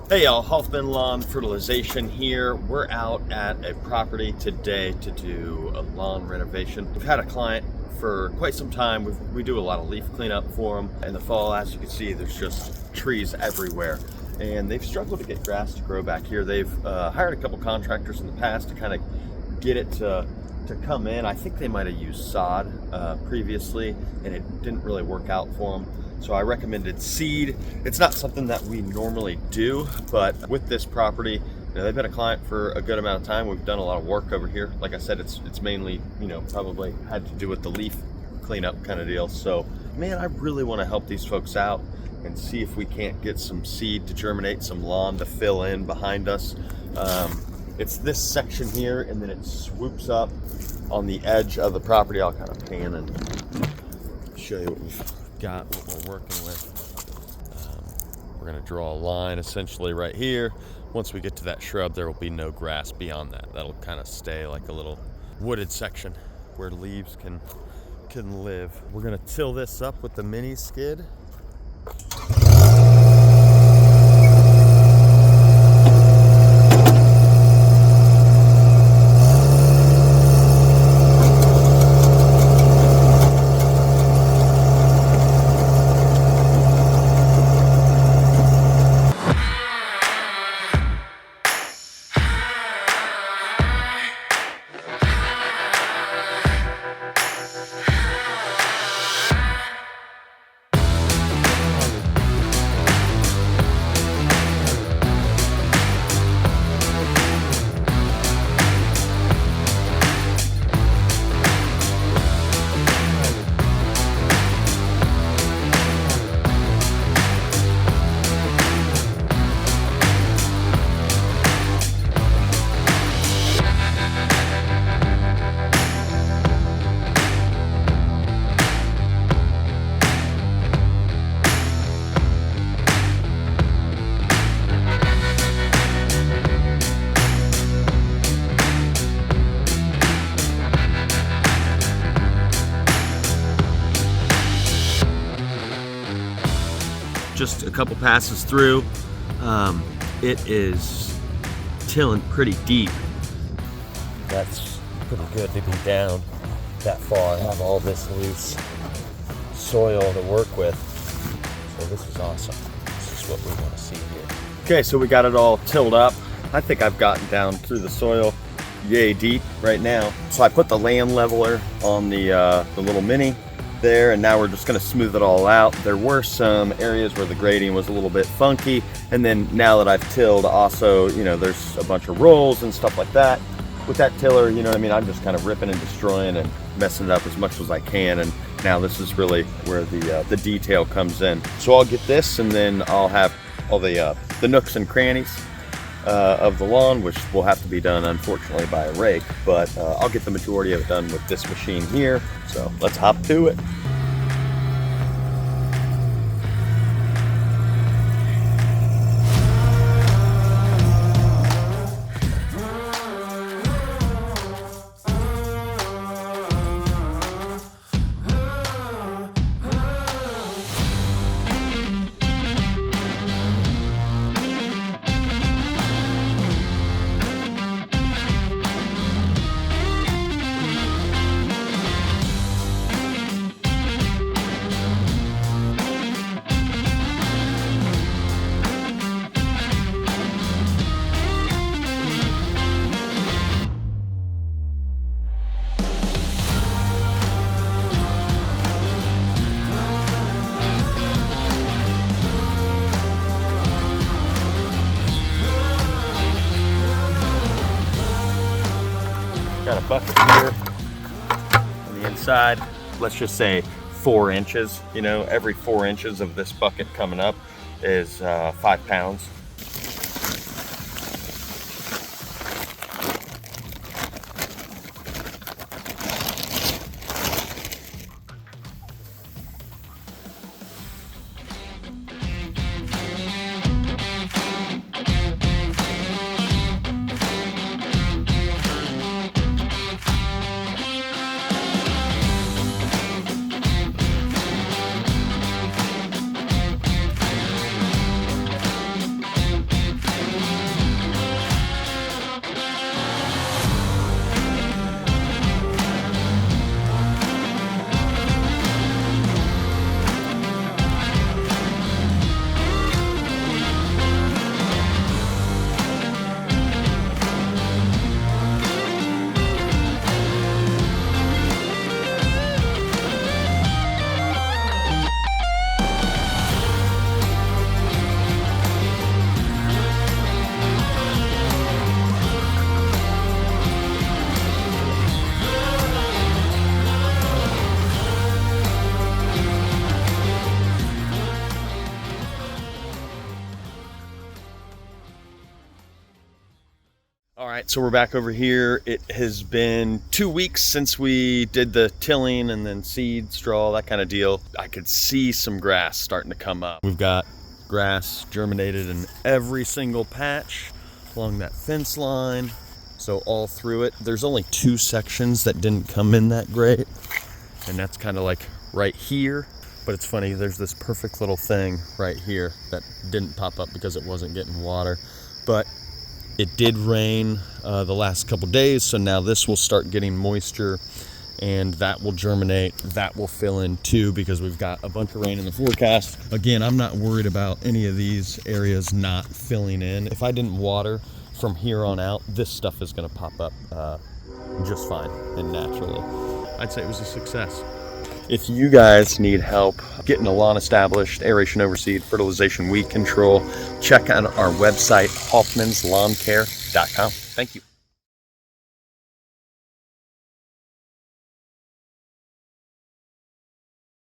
Hey y'all, Hoffman Lawn Fertilization here. We're out at a property today to do a lawn renovation. We've had a client for quite some time. We do a lot of leaf cleanup for them. In the fall, as you can see, there's just trees everywhere. And they've struggled to get grass to grow back here. They've hired a couple contractors in the past to kind of get it to come in. I think they might have used sod previously, and it didn't really work out for them. So I recommended seed. It's not something that we normally do, but with this property, they've been a client for a good amount of time. We've done a lot of work over here. Like I said, it's mainly, probably had to do with the leaf cleanup kind of deal. So, man, I really want to help these folks out and see if we can't get some seed to germinate, some lawn to fill in behind us. It's this section here, and then it swoops up on the edge of the property. I'll kind of pan and show you what we've got, what we're working with. We're going to draw a line essentially right here. Once we get to that shrub, there will be no grass beyond that. That'll kind of stay like a little wooded section where leaves can live. We're going to till this up with the mini skid. Just a couple passes through. It is tilling pretty deep. That's pretty good to be down that far and have all this loose soil to work with. So this is awesome. This is what we want to see here. Okay, so we got it all tilled up. I think I've gotten down through the soil yay deep right now. So I put the land leveler on the little mini there, and now we're just going to smooth it all out. There were some areas where the grading was a little bit funky, and then now that I've tilled also, there's a bunch of rolls and stuff like that. With that tiller, I'm just kind of ripping and destroying and messing it up as much as I can, and now this is really where the detail comes in. So I'll get this, and then I'll have all the nooks and crannies of the lawn, which will have to be done unfortunately by a rake, but I'll get the majority of it done with this machine here. So let's hop to it. Got a bucket here on the inside. Let's just say 4 inches. Every 4 inches of this bucket coming up is 5 pounds. right, so we're back over here. It has been 2 weeks since we did the tilling and then seed, straw, that kind of deal. I could see some grass starting to come up. We've got grass germinated in every single patch along that fence line. So all through it, there's only 2 sections that didn't come in that great. And that's kind of like right here. But it's funny, there's this perfect little thing right here that didn't pop up because it wasn't getting water. But it did rain the last couple days, so now this will start getting moisture and that will germinate. That will fill in too because we've got a bunch of rain in the forecast. Again, I'm not worried about any of these areas not filling in. If I didn't water from here on out, this stuff is gonna pop up just fine and naturally. I'd say it was a success. If you guys need help getting a lawn established, aeration, overseed, fertilization, weed control, check out our website, hoffmanslawnCare.com. Thank you.